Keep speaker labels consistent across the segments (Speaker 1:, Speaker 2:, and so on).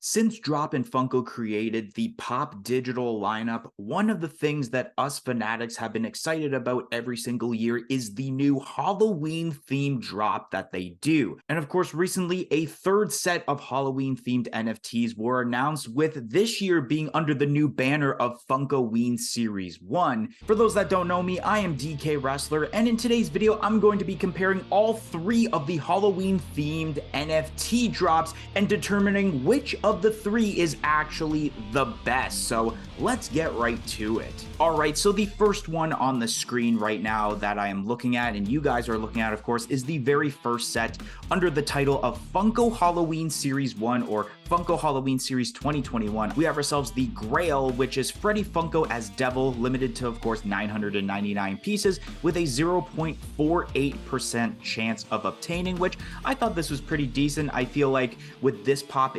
Speaker 1: Since Drop and Funko created the Pop Digital lineup, one of the things that us fanatics have been excited about every single year is the new Halloween themed drop that they do. And of course, recently a third set of Halloween themed NFTs were announced, with this year being under the new banner of Funkoween Series 1. For those that don't know me, I am DK Wrestler, and in today's video, I'm going to be comparing all three of the Halloween themed NFT drops and determining which of the three is actually the best. So let's get right to it. All right, so the first one on the screen right now that I am looking at, and you guys are looking at, of course, is the very first set under the title of Funko Halloween Series 1, or Funko Halloween Series 2021. We have ourselves the Grail, which is Freddy Funko as Devil, limited to, of course, 999 pieces, with a 0.48% chance of obtaining, which I thought this was pretty decent. I feel like with this pop,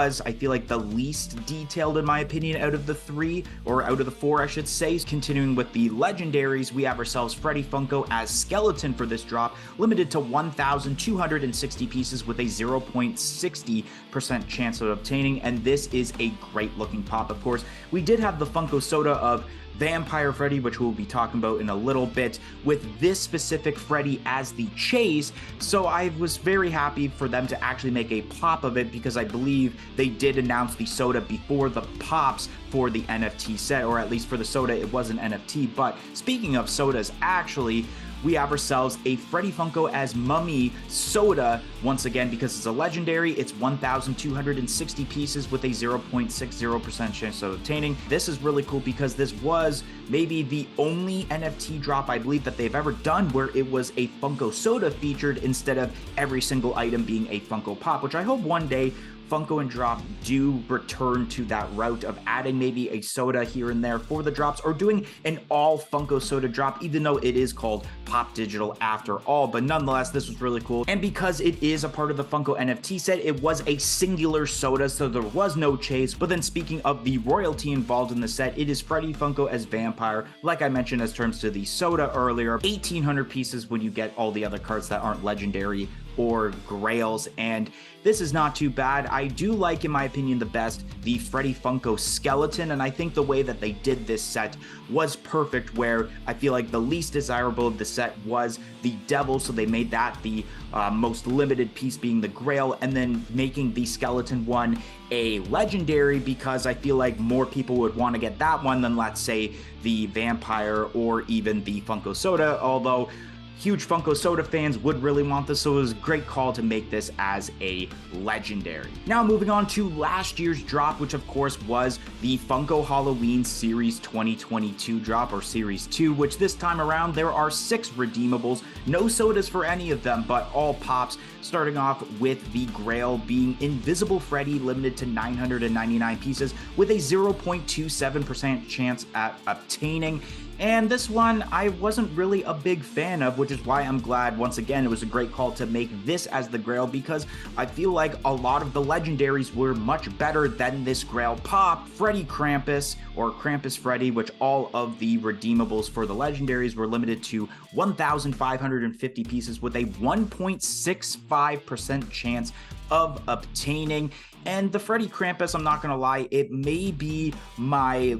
Speaker 1: I feel like the least detailed in my opinion out of the three, or out of the four I should say. Continuing with the legendaries, we have ourselves Freddy Funko as Skeleton for this drop, limited to 1,260 pieces with a 0.60% chance of obtaining, and this is a great looking pop. Of course, we did have the Funko Soda of Vampire Freddy, which we'll be talking about in a little bit, with this specific Freddy as the chase. So I was very happy for them to actually make a pop of it, because I believe they did announce the soda before the pops for the NFT set, or at least for the soda it was an NFT. But speaking of sodas, actually, we have ourselves a Freddy Funko as Mummy Soda. Once again, because it's a legendary, it's 1,260 pieces with a 0.60% chance of obtaining. This is really cool because this was maybe the only NFT drop I believe that they've ever done where it was a Funko Soda featured instead of every single item being a Funko Pop, which I hope one day Funko and Drop do return to that route of adding maybe a soda here and there for the drops, or doing an all Funko soda drop, even though it is called Pop Digital after all. But nonetheless, this was really cool. And because it is a part of the Funko NFT set, it was a singular soda, so there was no chase. But then speaking of the royalty involved in the set, it is Freddy Funko as Vampire, like I mentioned as terms to the soda earlier, 1,800 pieces when you get all the other cards that aren't legendary or grails, and this is not too bad. I do like, in my opinion, the best the Freddy Funko Skeleton, and I think the way that they did this set was perfect, where I feel like the least desirable of the set was the Devil, so they made that the most limited piece being the Grail, and then making the Skeleton one a legendary, because I feel like more people would want to get that one than, let's say, the Vampire or even the Funko Soda, although huge Funko Soda fans would really want this, so it was a great call to make this as a legendary. Now moving on to last year's drop, which of course was the Funko Halloween Series 2022 drop, or Series 2, which this time around there are 6 redeemables, no sodas for any of them, but all pops, starting off with the Grail being Invisible Freddy, limited to 999 pieces with a 0.27% chance at obtaining. And this one I wasn't really a big fan of, which is why I'm glad, once again, it was a great call to make this as the Grail, because I feel like a lot of the legendaries were much better than this Grail pop. Freddy Krampus, or Krampus Freddy, which all of the redeemables for the legendaries were limited to 1,550 pieces with a 1.65% chance of obtaining. And the Freddy Krampus, I'm not gonna lie, it may be my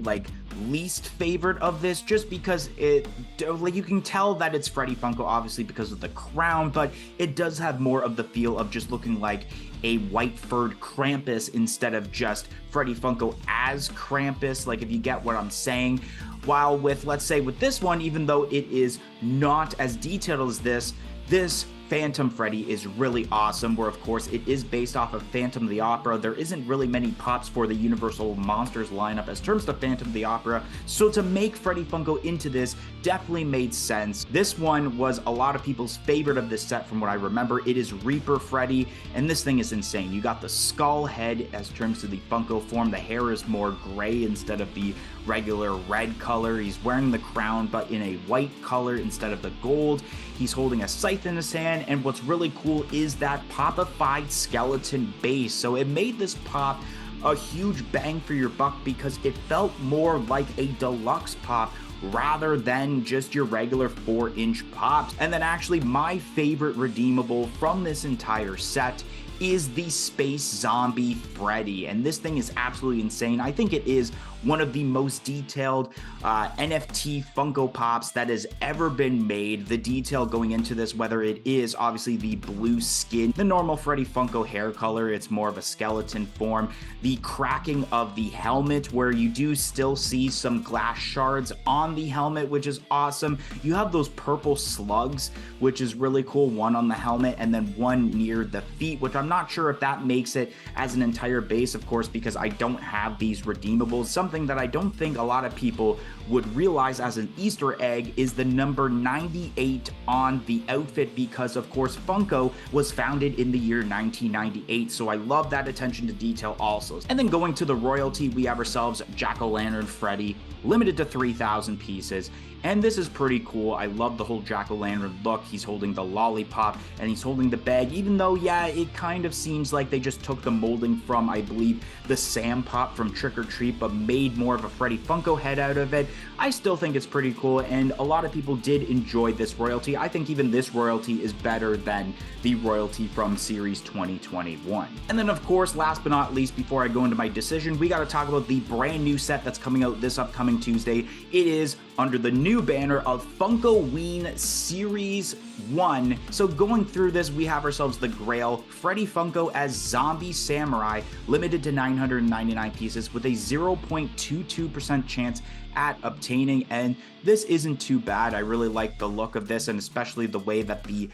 Speaker 1: least favorite of this, just because you can tell that it's Freddy Funko obviously because of the crown, but it does have more of the feel of just looking like a white furred Krampus instead of just Freddy Funko as Krampus, like, if you get what I'm saying. While with, let's say, with this one, even though it is not as detailed as this Phantom Freddy is really awesome, where of course it is based off of Phantom of the Opera. There isn't really many pops for the Universal Monsters lineup as terms to Phantom of the Opera, so to make Freddy Funko into this definitely made sense. This one was a lot of people's favorite of this set from what I remember. It is Reaper Freddy, and this thing is insane. You got the skull head as terms to the Funko form. The hair is more gray instead of the regular red color. He's wearing the crown but in a white color instead of the gold. He's holding a scythe in his hand, and what's really cool is that popified skeleton base. So it made this pop a huge bang for your buck, because it felt more like a deluxe pop rather than just your regular 4-inch pops. And then actually my favorite redeemable from this entire set is the Space Zombie Freddy, and this thing is absolutely insane. I think it is one of the most detailed NFT Funko Pops that has ever been made. The detail going into this, whether it is obviously the blue skin, the normal Freddy Funko hair color, it's more of a skeleton form, the cracking of the helmet where you do still see some glass shards on the helmet, which is awesome. You have those purple slugs, which is really cool, one on the helmet and then one near the feet, which I'm not sure if that makes it as an entire base, of course, because I don't have these redeemables. Something that I don't think a lot of people would realize as an Easter egg is the number 98 on the outfit, because of course Funko was founded in the year 1998, so I love that attention to detail also. And then going to the royalty, we have ourselves Jack-O-Lantern Freddy, limited to 3,000 pieces. And this is pretty cool. I love the whole jack-o'-lantern look. He's holding the lollipop and he's holding the bag, even though, yeah, it kind of seems like they just took the molding from, I believe, the Sam Pop from Trick or Treat, but made more of a Freddy Funko head out of it. I still think it's pretty cool, and a lot of people did enjoy this royalty. I think even this royalty is better than the royalty from Series 2021. And then, of course, last but not least, before I go into my decision, we got to talk about the brand new set that's coming out this upcoming Tuesday. It is under the new banner of Funkoween Series 1. So going through this, we have ourselves the Grail, Freddy Funko as Zombie Samurai, limited to 999 pieces with a 0.22% chance at obtaining, and this isn't too bad. I really like the look of this, and especially the way that the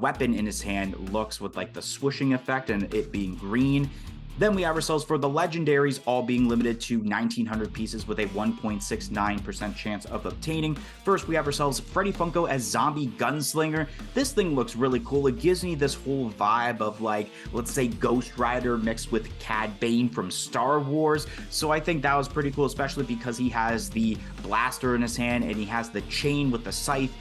Speaker 1: weapon in his hand looks with like the swooshing effect and it being green. Then we have ourselves for the legendaries, all being limited to 1,900 pieces with a 1.69% chance of obtaining. First, we have ourselves Freddy Funko as Zombie Gunslinger. This thing looks really cool. It gives me this whole vibe of, like, let's say Ghost Rider mixed with Cad Bane from Star Wars. So I think that was pretty cool, especially because he has the blaster in his hand and he has the chain with the scythe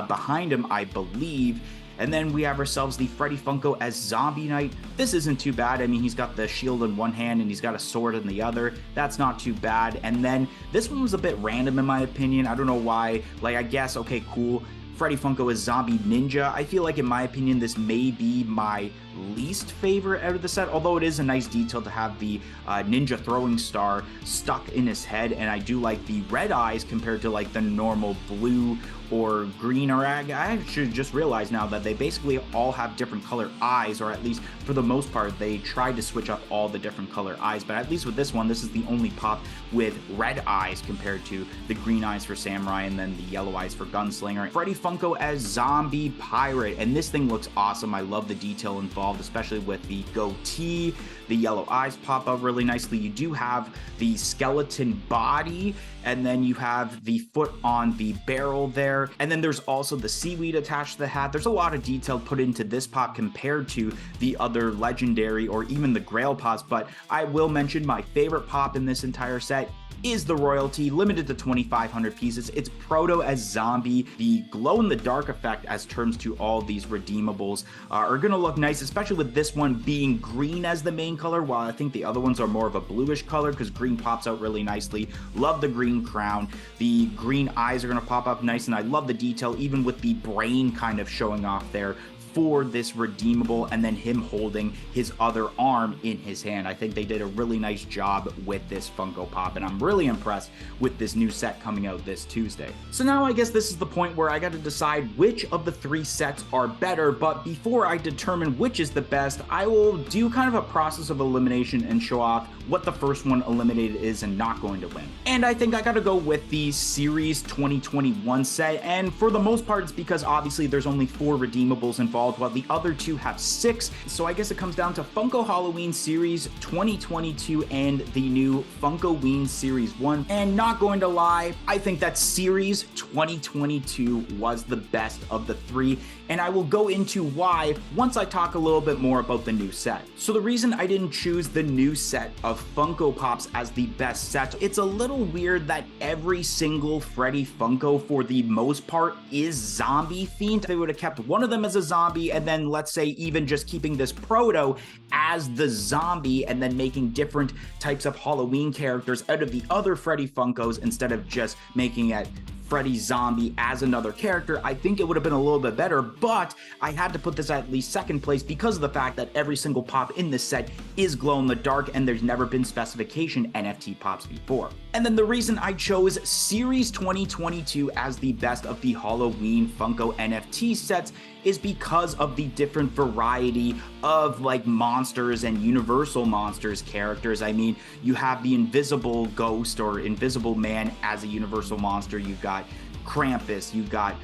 Speaker 1: behind him, I believe. And then we have ourselves the Freddy Funko as Zombie Knight. This isn't too bad. I mean, he's got the shield in one hand and he's got a sword in the other. That's not too bad. And then this one was a bit random in my opinion. I don't know why. Like, I guess, okay, cool. Freddy Funko as Zombie Ninja. I feel like, in my opinion, this may be my least favorite out of the set, although it is a nice detail to have the ninja throwing star stuck in his head, and I do like the red eyes compared to like the normal blue or green, or I should just realize now that they basically all have different color eyes, or at least for the most part they tried to switch up all the different color eyes, but at least with this one, this is the only pop with red eyes compared to the green eyes for Samurai and then the yellow eyes for Gunslinger. Freddy Funko as Zombie Pirate, and this thing looks awesome. I love the detail involved, especially with the goatee. The yellow eyes pop up really nicely. You do have the skeleton body, and then you have the foot on the barrel there. And then there's also the seaweed attached to the hat. There's a lot of detail put into this pop compared to the other legendary or even the Grail pops, but I will mention my favorite pop in this entire set is the royalty, limited to 2,500 pieces. It's Proto as Zombie. The glow-in-the-dark effect as terms to all these redeemables are gonna look nice, especially with this one being green as the main color, while I think the other ones are more of a bluish color because green pops out really nicely. Love the green crown. The green eyes are gonna pop up nice, and I love the detail, even with the brain kind of showing off there for this redeemable, and then him holding his other arm in his hand. I think they did a really nice job with this Funko Pop, and I'm really impressed with this new set coming out this Tuesday. So now I guess this is the point where I got to decide which of the three sets are better, but before I determine which is the best, I will do kind of a process of elimination and show off what the first one eliminated is and not going to win. And I think I gotta go with the Series 2021 set, and for the most part it's because obviously there's only 4 redeemables involved, while the other 2 have 6. So I guess it comes down to Funko Halloween Series 2022 and the new Funkoween Series 1. And not going to lie, I think that Series 2022 was the best of the 3, and I will go into why once I talk a little bit more about the new set. So the reason I didn't choose the new set of Funko Pops as the best set, it's a little weird that every single Freddy Funko for the most part is zombie themed. They would have kept one of them as a zombie, and then let's say even just keeping this Proto as the zombie and then making different types of Halloween characters out of the other Freddy Funkos instead of just making it Freddy zombie as another character, I think it would have been a little bit better, but I had to put this at least second place because of the fact that every single pop in this set is glow in the dark and there's never been specification NFT pops before. And then the reason I chose Series 2022 as the best of the Halloween Funko NFT sets is because of the different variety of like monsters and Universal Monsters characters. I mean, you have the Invisible Ghost or Invisible Man as a Universal Monster, you've got Krampus, you've got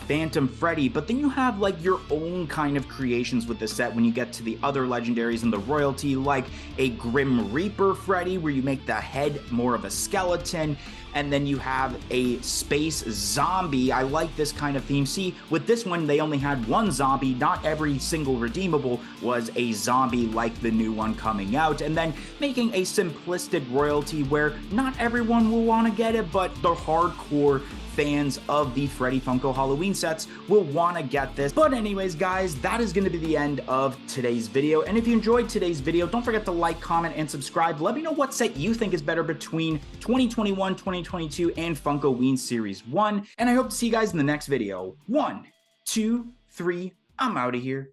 Speaker 1: Phantom Freddy, but then you have like your own kind of creations with the set when you get to the other legendaries and the royalty, like a Grim Reaper Freddy where you make the head more of a skeleton, and then you have a space zombie. I like this kind of theme. See, with this one, they only had one zombie. Not every single redeemable was a zombie like the new one coming out. And then making a simplistic royalty where not everyone will want to get it, but the hardcore fans of the Freddy Funko Halloween sets will want to get this. But anyways, guys, that is going to be the end of today's video. And if you enjoyed today's video, don't forget to like, comment, and subscribe. Let me know what set you think is better between 2021, 2022, and Funkoween Series 1. And I hope to see you guys in the next video. 1, 2, 3, I'm out of here.